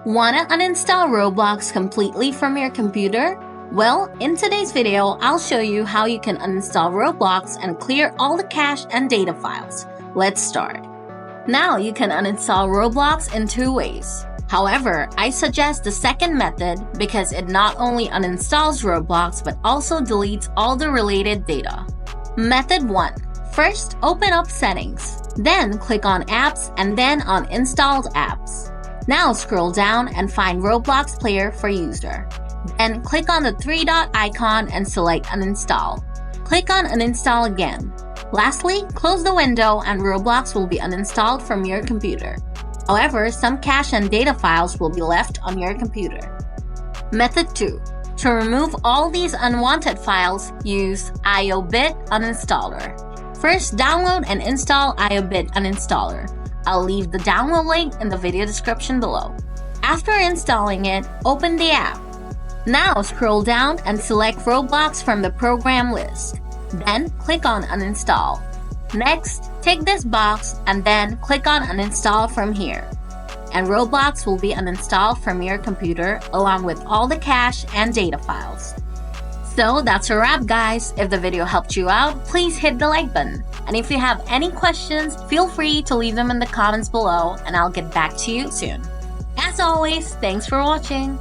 Wanna uninstall Roblox completely from your computer? Well, in today's video, I'll show you how you can uninstall Roblox and clear all the cache and data files. Let's start. Now you can uninstall Roblox in two ways. However, I suggest the second method because it not only uninstalls Roblox but also deletes all the related data. Method 1. First, open up Settings. Then click on Apps and then on Installed Apps. Now scroll down and find Roblox Player for User. Then click on the three-dot icon and select Uninstall. Click on Uninstall again. Lastly, close the window and Roblox will be uninstalled from your computer. However, some cache and data files will be left on your computer. Method 2. To remove all these unwanted files, use IOBit Uninstaller. First, download and install IOBit Uninstaller. I'll leave the download link in the video description below. After installing it, open the app. Now scroll down and select Roblox from the program list. Then click on Uninstall. Next, tick this box and then click on Uninstall from here. And Roblox will be uninstalled from your computer along with all the cache and data files. So that's a wrap, guys. If the video helped you out, please hit the like button. And if you have any questions, feel free to leave them in the comments below and I'll get back to you soon. As always, thanks for watching.